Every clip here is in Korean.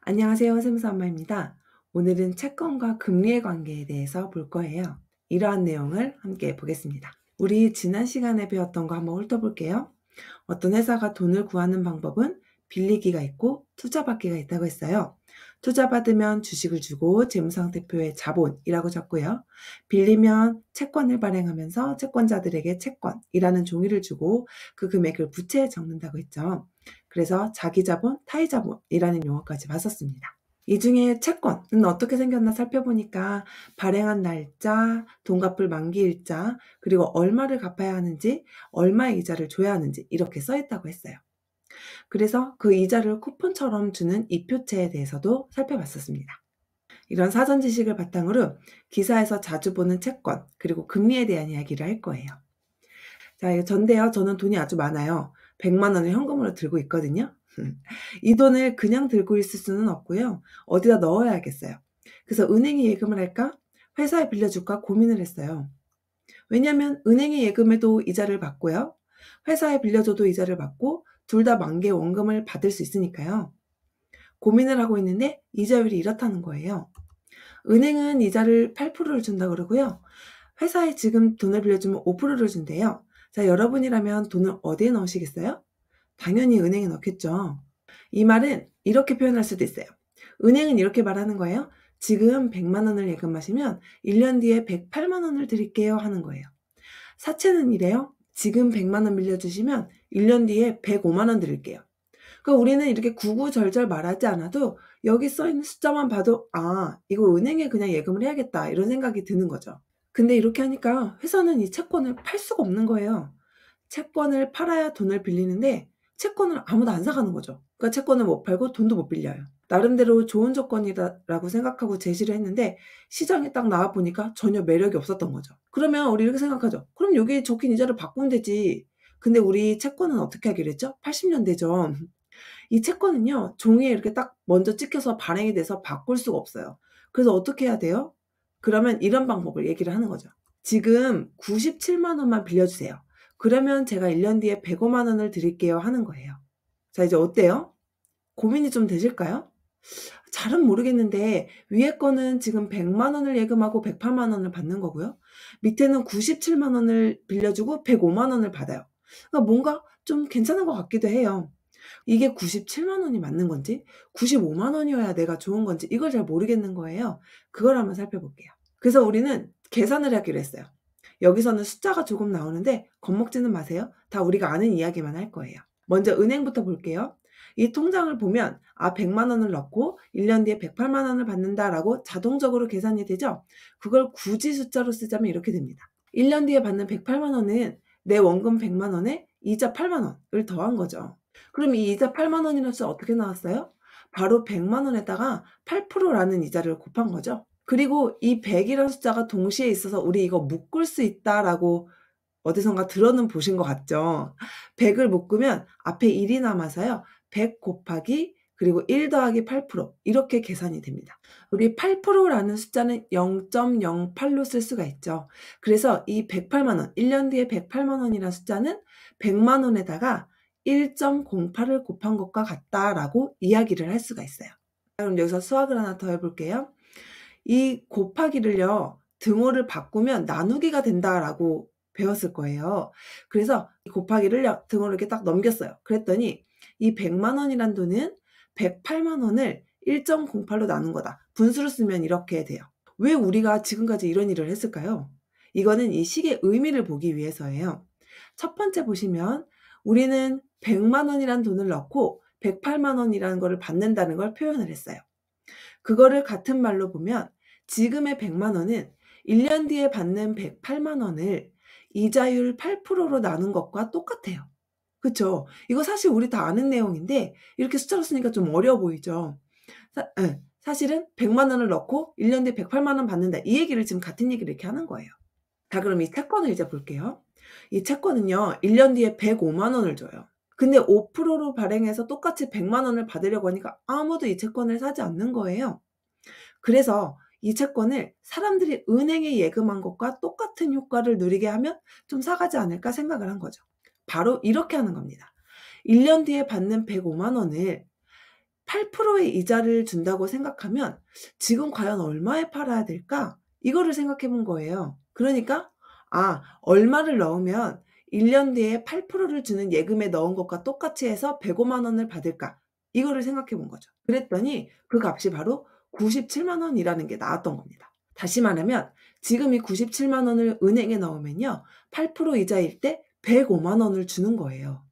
안녕하세요. 샘스 엄마입니다. 오늘은 채권과 금리의 관계에 대해서 볼 거예요. 이러한 내용을 함께 보겠습니다. 우리 지난 시간에 배웠던 거 한번 훑어볼게요. 어떤 회사가 돈을 구하는 방법은 빌리기가 있고 투자받기가 있다고 했어요. 투자받으면 주식을 주고 재무상태표에 자본이라고 적고요. 빌리면 채권을 발행하면서 채권자들에게 채권이라는 종이를 주고 그 금액을 부채에 적는다고 했죠. 그래서 자기자본, 타의자본이라는 용어까지 봤었습니다. 이 중에 채권은 어떻게 생겼나 살펴보니까 발행한 날짜, 돈 갚을 만기일자, 그리고 얼마를 갚아야 하는지, 얼마의 이자를 줘야 하는지 이렇게 써 있다고 했어요. 그래서 그 이자를 쿠폰처럼 주는 이표체에 대해서도 살펴봤었습니다. 이런 사전 지식을 바탕으로 기사에서 자주 보는 채권, 그리고 금리에 대한 이야기를 할 거예요. 자, 이거 전데요. 저는 돈이 아주 많아요. 100만 원을 현금으로 들고 있거든요. 이 돈을 그냥 들고 있을 수는 없고요. 어디다 넣어야겠어요. 그래서 은행에 예금을 할까? 회사에 빌려줄까? 고민을 했어요. 왜냐하면 은행에 예금해도 이자를 받고요. 회사에 빌려줘도 이자를 받고 둘 다 만기의 원금을 받을 수 있으니까요. 고민을 하고 있는데 이자율이 이렇다는 거예요. 은행은 이자를 8%를 준다 그러고요. 회사에 지금 돈을 빌려주면 5%를 준대요. 자, 여러분이라면 돈을 어디에 넣으시겠어요? 당연히 은행에 넣겠죠. 이 말은 이렇게 표현할 수도 있어요. 은행은 이렇게 말하는 거예요. 지금 100만 원을 예금하시면 1년 뒤에 108만 원을 드릴게요 하는 거예요. 사채는 이래요. 지금 100만 원 빌려주시면 1년 뒤에 105만 원 드릴게요. 그러니까 우리는 이렇게 구구절절 말하지 않아도 여기 써있는 숫자만 봐도 이거 은행에 그냥 예금을 해야겠다 이런 생각이 드는 거죠. 근데 이렇게 하니까 회사는 이 채권을 팔 수가 없는 거예요. 채권을 팔아야 돈을 빌리는데 채권을 아무도 안 사가는 거죠. 그러니까 채권을 못 팔고 돈도 못 빌려요. 나름대로 좋은 조건이다라고 생각하고 제시를 했는데 시장에 딱 나와 보니까 전혀 매력이 없었던 거죠. 그러면 우리 이렇게 생각하죠. 그럼 여기에 적힌 이자를 바꾸면 되지. 근데 우리 채권은 어떻게 하기로 했죠? 80년대죠. 이 채권은요, 종이에 이렇게 딱 먼저 찍혀서 발행이 돼서 바꿀 수가 없어요. 그래서 어떻게 해야 돼요? 그러면 이런 방법을 얘기를 하는 거죠. 지금 97만 원만 빌려주세요. 그러면 제가 1년 뒤에 105만 원을 드릴게요 하는 거예요. 자, 이제 어때요? 고민이 좀 되실까요? 잘은 모르겠는데 위에 거는 지금 100만 원을 예금하고 108만 원을 받는 거고요. 밑에는 97만 원을 빌려주고 105만 원을 받아요. 그러니까 뭔가 좀 괜찮은 것 같기도 해요. 이게 97만 원이 맞는 건지 95만 원이어야 내가 좋은 건지 이걸 잘 모르겠는 거예요. 그걸 한번 살펴볼게요. 그래서 우리는 계산을 하기로 했어요. 여기서는 숫자가 조금 나오는데 겁먹지는 마세요. 다 우리가 아는 이야기만 할 거예요. 먼저 은행부터 볼게요. 이 통장을 보면 100만 원을 넣고 1년 뒤에 108만 원을 받는다라고 자동적으로 계산이 되죠. 그걸 굳이 숫자로 쓰자면 이렇게 됩니다. 1년 뒤에 받는 108만 원은 내 원금 100만 원에 이자 8만 원을 더한 거죠. 그럼 이 이자 8만 원이라는 숫자 어떻게 나왔어요? 바로 100만 원에다가 8%라는 이자를 곱한 거죠. 그리고 이 100이라는 숫자가 동시에 있어서 우리 이거 묶을 수 있다라고 어디선가 들어는 보신 것 같죠? 100을 묶으면 앞에 1이 남아서요. 100 곱하기 그리고 1 더하기 8% 이렇게 계산이 됩니다. 우리 8%라는 숫자는 0.08로 쓸 수가 있죠. 그래서 이 108만 원, 1년 뒤에 108만 원이라는 숫자는 100만 원에다가 1.08을 곱한 것과 같다라고 이야기를 할 수가 있어요. 그럼 여기서 수학을 하나 더 해볼게요. 이 곱하기를요. 등호를 바꾸면 나누기가 된다라고 배웠을 거예요. 그래서 이 곱하기를요. 등호를 이렇게 딱 넘겼어요. 그랬더니 이 100만 원이란 돈은 108만 원을 1.08로 나눈 거다. 분수로 쓰면 이렇게 돼요. 왜 우리가 지금까지 이런 일을 했을까요? 이거는 이 식의 의미를 보기 위해서예요. 첫 번째 보시면 우리는 100만 원이란 돈을 넣고 108만 원이라는 거를 받는다는 걸 표현을 했어요. 그거를 같은 말로 보면 지금의 100만 원은 1년 뒤에 받는 108만 원을 이자율 8%로 나눈 것과 똑같아요. 그쵸? 이거 사실 우리 다 아는 내용인데 이렇게 숫자로 쓰니까 좀 어려워 보이죠? 사실은 100만 원을 넣고 1년 뒤에 108만 원 받는다. 이 얘기를 지금 같은 얘기를 이렇게 하는 거예요. 자, 그럼 이 채권을 이제 볼게요. 이 채권은요. 1년 뒤에 105만 원을 줘요. 근데 5%로 발행해서 똑같이 100만 원을 받으려고 하니까 아무도 이 채권을 사지 않는 거예요. 그래서 이 채권을 사람들이 은행에 예금한 것과 똑같은 효과를 누리게 하면 좀 사가지 않을까 생각을 한 거죠. 바로 이렇게 하는 겁니다. 1년 뒤에 받는 105만 원을 8%의 이자를 준다고 생각하면 지금 과연 얼마에 팔아야 될까? 이거를 생각해 본 거예요. 그러니까 얼마를 넣으면 1년 뒤에 8%를 주는 예금에 넣은 것과 똑같이 해서 105만 원을 받을까? 이거를 생각해 본 거죠. 그랬더니 그 값이 바로 97만 원이라는 게 나왔던 겁니다. 다시 말하면 지금 이 97만 원을 은행에 넣으면요. 8% 이자일 때 105만 원을 주는 거예요.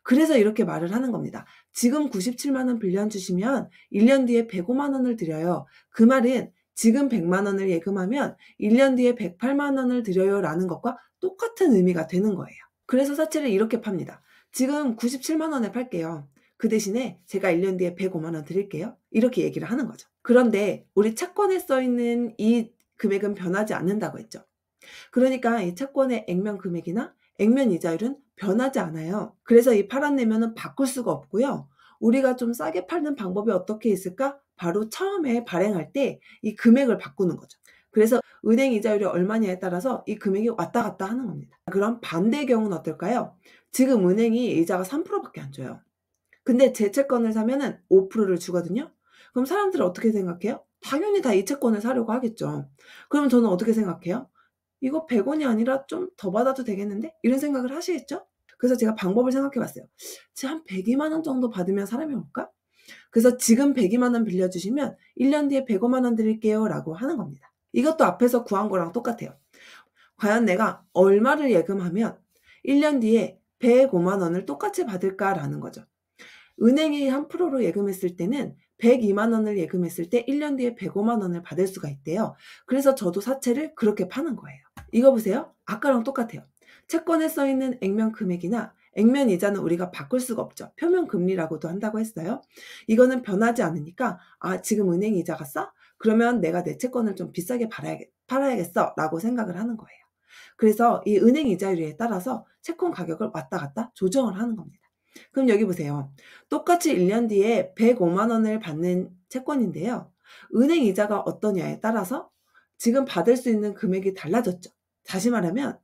그래서 이렇게 말을 하는 겁니다. 지금 97만 원 빌려주시면 1년 뒤에 105만 원을 드려요. 그 말은 지금 100만 원을 예금하면 1년 뒤에 108만 원을 드려요 라는 것과 똑같은 의미가 되는 거예요. 그래서 사채를 이렇게 팝니다. 지금 97만 원에 팔게요. 그 대신에 제가 1년 뒤에 105만 원 드릴게요. 이렇게 얘기를 하는 거죠. 그런데 우리 채권에 써 있는 이 금액은 변하지 않는다고 했죠. 그러니까 이 채권의 액면 금액이나 액면 이자율은 변하지 않아요. 그래서 이 팔아내면은 바꿀 수가 없고요. 우리가 좀 싸게 팔는 방법이 어떻게 있을까? 바로 처음에 발행할 때 이 금액을 바꾸는 거죠. 그래서 은행 이자율이 얼마냐에 따라서 이 금액이 왔다 갔다 하는 겁니다. 그럼 반대의 경우는 어떨까요? 지금 은행이 이자가 3%밖에 안 줘요. 근데 제 채권을 사면은 5%를 주거든요. 그럼 사람들은 어떻게 생각해요? 당연히 다 이 채권을 사려고 하겠죠. 그러면 저는 어떻게 생각해요? '이거 100원이 아니라 좀 더 받아도 되겠는데?' 이런 생각을 하시겠죠? 그래서 제가 방법을 생각해 봤어요. 한 102만 원 정도 받으면 사람이 올까? 그래서 "지금 102만 원 빌려주시면 1년 뒤에 105만 원 드릴게요."라고 하는 겁니다. 이것도 앞에서 구한 거랑 똑같아요. 과연 내가 얼마를 예금하면 1년 뒤에 105만 원을 똑같이 받을까라는 거죠. 은행이 한 프로로 예금했을 때는 102만 원을 예금했을 때 1년 뒤에 105만 원을 받을 수가 있대요. 그래서 저도 사채를 그렇게 파는 거예요. 이거 보세요. 아까랑 똑같아요. 채권에 써 있는 액면 금액이나 액면 이자는 우리가 바꿀 수가 없죠. 표면 금리라고도 한다고 했어요. 이거는 변하지 않으니까 지금 은행 이자가 싸? 그러면 내가 내 채권을 좀 비싸게 팔아야겠어라고 생각을 하는 거예요. 그래서 이 은행 이자율에 따라서 채권 가격을 왔다 갔다 조정을 하는 겁니다. 그럼 여기 보세요. 똑같이 1년 뒤에 105만 원을 받는 채권인데요. 은행 이자가 어떠냐에 따라서 지금 받을 수 있는 금액이 달라졌죠. 다시 말하면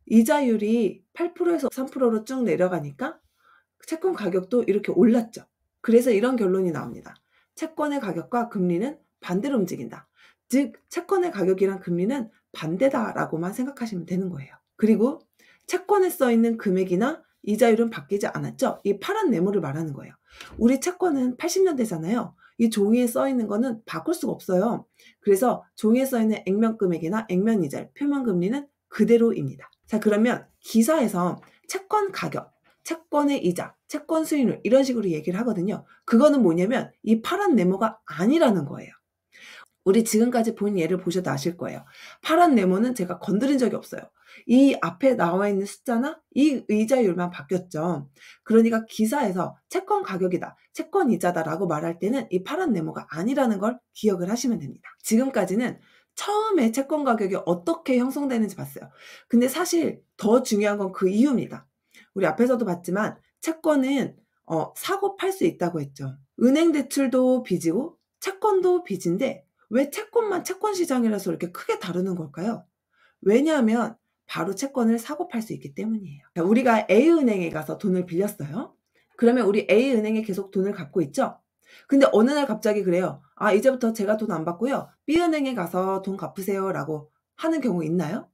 이자율이 8%에서 3%로 쭉 내려가니까 채권 가격도 이렇게 올랐죠. 그래서 이런 결론이 나옵니다. 채권의 가격과 금리는 반대로 움직인다. 즉 채권의 가격이랑 금리는 반대다라고만 생각하시면 되는 거예요. 그리고 채권에 써 있는 금액이나 이자율은 바뀌지 않았죠. 이 파란 네모를 말하는 거예요. 우리 채권은 80년대잖아요. 이 종이에 써 있는 거는 바꿀 수가 없어요. 그래서 종이에 써 있는 액면 금액이나 액면 이자율, 표면 금리는 그대로입니다. 자, 그러면 기사에서 채권 가격, 채권의 이자, 채권 수익률 이런 식으로 얘기를 하거든요. 그거는 뭐냐면 이 파란 네모가 아니라는 거예요. 우리 지금까지 본 예를 보셔도 아실 거예요. 파란 네모는 제가 건드린 적이 없어요. 이 앞에 나와 있는 숫자나 이 이자율만 바뀌었죠. 그러니까 기사에서 채권 가격이다, 채권 이자다라고 말할 때는 이 파란 네모가 아니라는 걸 기억을 하시면 됩니다. 지금까지는 처음에 채권 가격이 어떻게 형성되는지 봤어요. 근데 사실 더 중요한 건 그 이유입니다. 우리 앞에서도 봤지만 채권은 사고 팔 수 있다고 했죠. 은행 대출도 빚이고 채권도 빚인데 왜 채권만 채권 시장이라서 이렇게 크게 다루는 걸까요? 왜냐하면 바로 채권을 사고 팔 수 있기 때문이에요. 우리가 A은행에 가서 돈을 빌렸어요. 그러면 우리 A은행에 계속 돈을 갚고 있죠? 근데 어느 날 갑자기 그래요. 이제부터 제가 돈 안 받고요. B은행에 가서 돈 갚으세요 라고 하는 경우 있나요?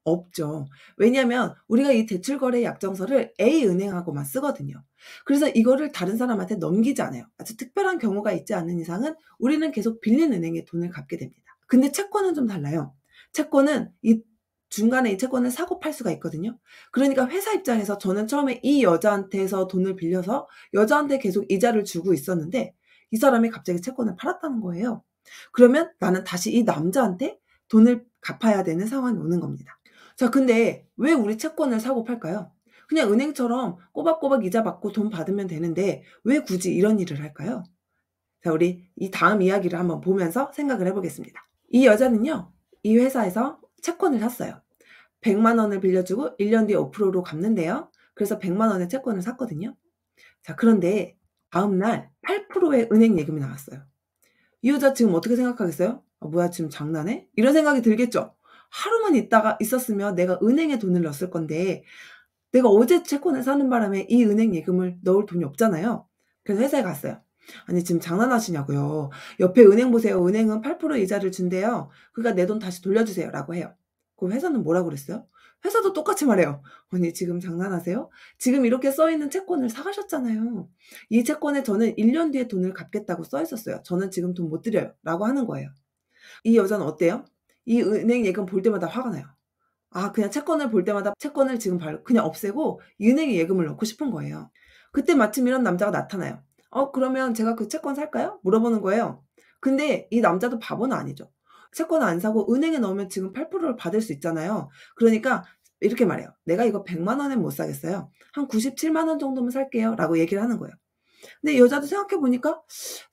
없죠. 왜냐하면 우리가 이 대출거래 약정서를 A은행하고만 쓰거든요. 그래서 이거를 다른 사람한테 넘기지 않아요. 아주 특별한 경우가 있지 않은 이상은 우리는 계속 빌린 은행에 돈을 갚게 됩니다. 근데 채권은 좀 달라요. 채권은 이 중간에 이 채권을 사고 팔 수가 있거든요. 그러니까 회사 입장에서 저는 처음에 이 여자한테서 돈을 빌려서 여자한테 계속 이자를 주고 있었는데 이 사람이 갑자기 채권을 팔았다는 거예요. 그러면 나는 다시 이 남자한테 돈을 갚아야 되는 상황이 오는 겁니다. 자, 근데 왜 우리 채권을 사고 팔까요? 그냥 은행처럼 꼬박꼬박 이자 받고 돈 받으면 되는데 왜 굳이 이런 일을 할까요? 자, 우리 이 다음 이야기를 한번 보면서 생각을 해보겠습니다. 이 여자는요, 이 회사에서 채권을 샀어요. 100만 원을 빌려주고 1년 뒤에 5%로 갚는데요. 그래서 100만 원의 채권을 샀거든요. 자, 그런데 다음날 8%의 은행 예금이 나왔어요. 이 여자 지금 어떻게 생각하겠어요? 뭐야, 지금 장난해? 이런 생각이 들겠죠? 하루만 있었으면 내가 은행에 돈을 넣었을 건데 내가 어제 채권을 사는 바람에 이 은행 예금을 넣을 돈이 없잖아요. 그래서 회사에 갔어요. 아니 지금 장난하시냐고요. 옆에 은행 보세요. 은행은 8% 이자를 준대요. 그러니까 "내 돈 다시 돌려주세요."라고 해요. 그럼 회사는 뭐라 그랬어요? 회사도 똑같이 말해요. 아니 지금 장난하세요? 지금 이렇게 써 있는 채권을 사 가셨잖아요. 이 채권에 저는 1년 뒤에 돈을 갚겠다고 써 있었어요. 저는 지금 돈 못 드려요."라고 하는 거예요. 이 여자는 어때요? 이 은행 예금 볼 때마다 화가 나요. 아 그냥 채권을 볼 때마다 채권을 지금 그냥 없애고 은행에 예금을 넣고 싶은 거예요. 그때 마침 이런 남자가 나타나요. 그러면 제가 그 채권 살까요?" 물어보는 거예요. 근데 이 남자도 바보는 아니죠. 채권 안 사고 은행에 넣으면 지금 8%를 받을 수 있잖아요. 그러니까 이렇게 말해요. "내가 이거 1 0 0 원엔 못 사겠어요. 한 97만 원 정도면 살게요."라고 얘기를 하는 거예요. 근데 이 여자도 생각해 보니까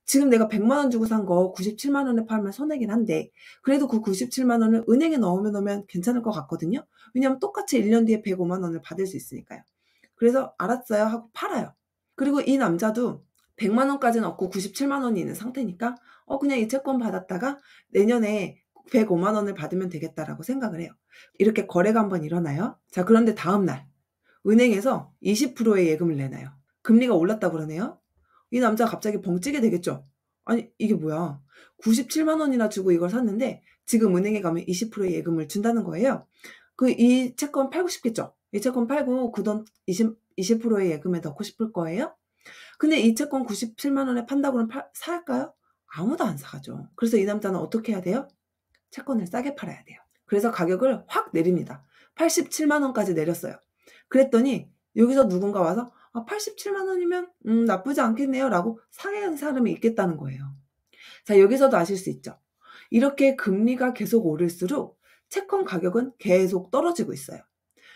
지금 내가 1 0 0만 원 주고 산 거 97만 원에 팔면 손해긴 한데 그래도 그 97만 원을 은행에 넣으면 괜찮을 것 같거든요. 왜냐하면 똑같이 1년 뒤에 105만 원을 받을 수 있으니까요. 그래서 "알았어요." 하고 팔아요. 그리고 이 남자도 1 0 0만 원까지는 없고 97만 원이 있는 상태니까 그냥 이 채권 받았다가 내년에 105만 원을 받으면 되겠다라고 생각을 해요. 이렇게 거래가 한번 일어나요. 자 그런데 다음 날 은행에서 20%의 예금을 내놔요. 금리가 올랐다 그러네요. 이 남자가 갑자기 벙찌게 되겠죠. 아니 이게 뭐야. 97만 원이나 주고 이걸 샀는데 지금 은행에 가면 20%의 예금을 준다는 거예요. 이 채권 팔고 싶겠죠. 이 채권 팔고 그 돈 20%의 예금에 넣고 싶을 거예요. 근데 이 채권 97만 원에 판다고 그러면 살까요? 아무도 안 사죠. 그래서 이 남자는 어떻게 해야 돼요? 채권을 싸게 팔아야 돼요. 그래서 가격을 확 내립니다. 87만 원까지 내렸어요. 그랬더니 여기서 누군가 와서 "아 87만 원이면 나쁘지 않겠네요."라고 사는 사람이 있겠다는 거예요. 자 여기서도 아실 수 있죠. 이렇게 금리가 계속 오를수록 채권 가격은 계속 떨어지고 있어요.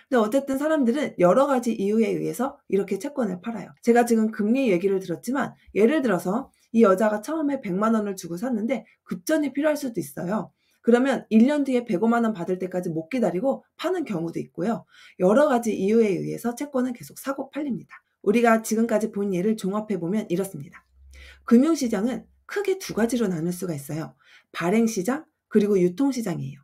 근데 어쨌든 사람들은 여러 가지 이유에 의해서 이렇게 채권을 팔아요. 제가 지금 금리 얘기를 들었지만 예를 들어서 이 여자가 처음에 1 0 0만 원을 주고 샀는데 급전이 필요할 수도 있어요. 그러면 1년 뒤에 105만 원 받을 때까지 못 기다리고 파는 경우도 있고요. 여러 가지 이유에 의해서 채권은 계속 사고 팔립니다. 우리가 지금까지 본 예를 종합해 보면 이렇습니다. 금융시장은 크게 두 가지로 나눌 수가 있어요. 발행시장 그리고 유통시장이에요.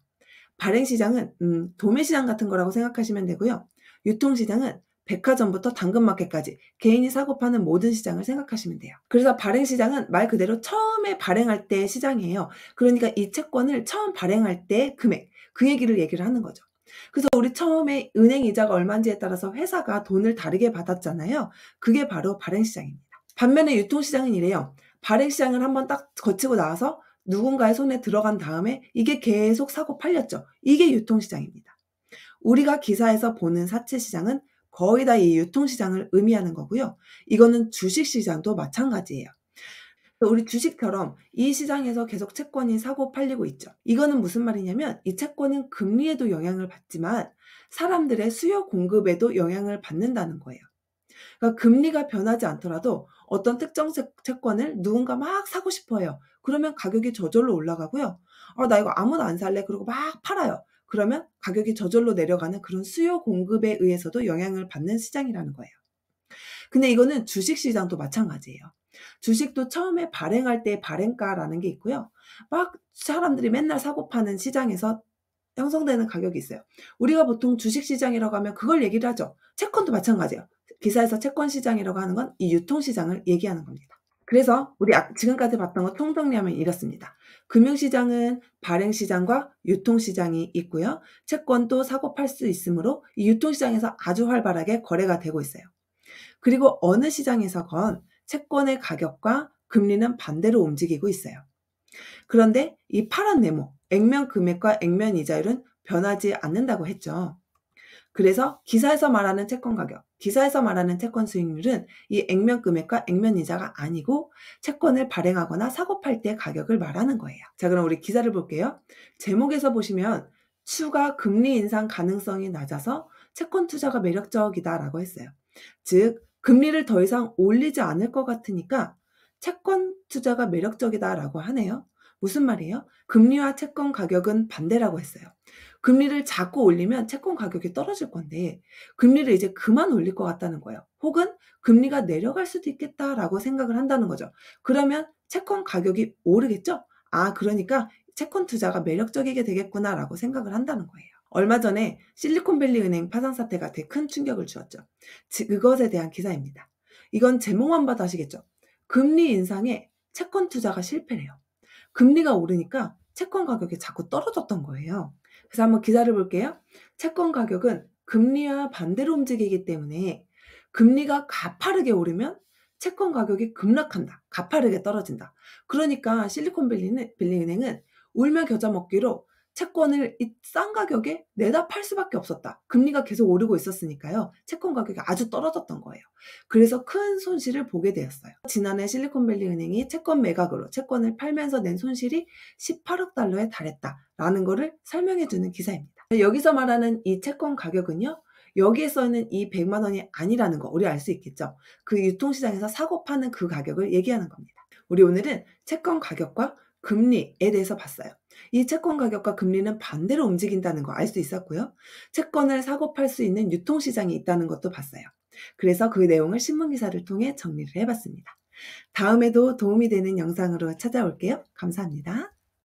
발행시장은 도매시장 같은 거라고 생각하시면 되고요. 유통시장은 백화점부터 당근마켓까지 개인이 사고 파는 모든 시장을 생각하시면 돼요. 그래서 발행시장은 말 그대로 처음에 발행할 때의 시장이에요. 그러니까 이 채권을 처음 발행할 때 금액, 그 얘기를 하는 거죠. 그래서 우리 처음에 은행 이자가 얼마인지에 따라서 회사가 돈을 다르게 받았잖아요. 그게 바로 발행시장입니다. 반면에 유통시장은 이래요. 발행시장을 한번 딱 거치고 나와서 누군가의 손에 들어간 다음에 이게 계속 사고 팔렸죠. 이게 유통시장입니다. 우리가 기사에서 보는 사채시장은 거의 다 이 유통시장을 의미하는 거고요. 이거는 주식시장도 마찬가지예요. 우리 주식처럼 이 시장에서 계속 채권이 사고 팔리고 있죠. 이거는 무슨 말이냐면 이 채권은 금리에도 영향을 받지만 사람들의 수요 공급에도 영향을 받는다는 거예요. 그러니까 금리가 변하지 않더라도 어떤 특정 채권을 누군가 막 사고 싶어 해요. 그러면 가격이 저절로 올라가고요. 나 이거 아무나 안 살래." 그러고 막 팔아요. 그러면 가격이 저절로 내려가는 그런 수요 공급에 의해서도 영향을 받는 시장이라는 거예요. 근데 이거는 주식 시장도 마찬가지예요. 주식도 처음에 발행할 때 발행가라는 게 있고요. 막 사람들이 맨날 사고 파는 시장에서 형성되는 가격이 있어요. 우리가 보통 주식 시장이라고 하면 그걸 얘기를 하죠. 채권도 마찬가지예요. 기사에서 채권 시장이라고 하는 건 이 유통 시장을 얘기하는 겁니다. 그래서 우리 지금까지 봤던 거 총정리하면 이렇습니다. 금융시장은 발행시장과 유통시장이 있고요. 채권도 사고 팔 수 있으므로 이 유통시장에서 아주 활발하게 거래가 되고 있어요. 그리고 어느 시장에서건 채권의 가격과 금리는 반대로 움직이고 있어요. 그런데 이 파란 네모, 액면 금액과 액면 이자율은 변하지 않는다고 했죠. 그래서 기사에서 말하는 채권 가격, 기사에서 말하는 채권 수익률은 이 액면 금액과 액면 이자가 아니고 채권을 발행하거나 사고 팔 때 가격을 말하는 거예요. 자, 그럼 우리 기사를 볼게요. 제목에서 보시면 추가 금리 인상 가능성이 낮아서 채권 투자가 매력적이다라고 했어요. 즉, 금리를 더 이상 올리지 않을 것 같으니까 채권 투자가 매력적이다라고 하네요. 무슨 말이에요? 금리와 채권 가격은 반대라고 했어요. 금리를 자꾸 올리면 채권 가격이 떨어질 건데 금리를 이제 그만 올릴 것 같다는 거예요. 혹은 금리가 내려갈 수도 있겠다라고 생각을 한다는 거죠. 그러면 채권 가격이 오르겠죠? 그러니까 채권 투자가 매력적이게 되겠구나라고 생각을 한다는 거예요. 얼마 전에 실리콘밸리 은행 파산 사태가 되게 큰 충격을 주었죠. 그것에 대한 기사입니다. 이건 제목만 봐도 아시겠죠? 금리 인상에 채권 투자가 실패래요. 금리가 오르니까 채권 가격이 자꾸 떨어졌던 거예요. 그래서 한번 기사를 볼게요. 채권 가격은 금리와 반대로 움직이기 때문에 금리가 가파르게 오르면 채권 가격이 급락한다. 가파르게 떨어진다. 그러니까 실리콘밸리 은행은 울며 겨자 먹기로 채권을 이 싼 가격에 내다 팔 수밖에 없었다. 금리가 계속 오르고 있었으니까요. 채권 가격이 아주 떨어졌던 거예요. 그래서 큰 손실을 보게 되었어요. 지난해 실리콘밸리 은행이 채권 매각으로 채권을 팔면서 낸 손실이 18억 달러에 달했다라는 거를 설명해 주는 기사입니다. 여기서 말하는 이 채권 가격은요. 여기에서는 이 100만 원이 아니라는 거 우리 알 수 있겠죠. 그 유통시장에서 사고 파는 그 가격을 얘기하는 겁니다. 우리 오늘은 채권 가격과 금리에 대해서 봤어요. 이 채권 가격과 금리는 반대로 움직인다는 거 알 수 있었고요. 채권을 사고 팔 수 있는 유통시장이 있다는 것도 봤어요. 그래서 그 내용을 신문기사를 통해 정리를 해봤습니다. 다음에도 도움이 되는 영상으로 찾아올게요. 감사합니다.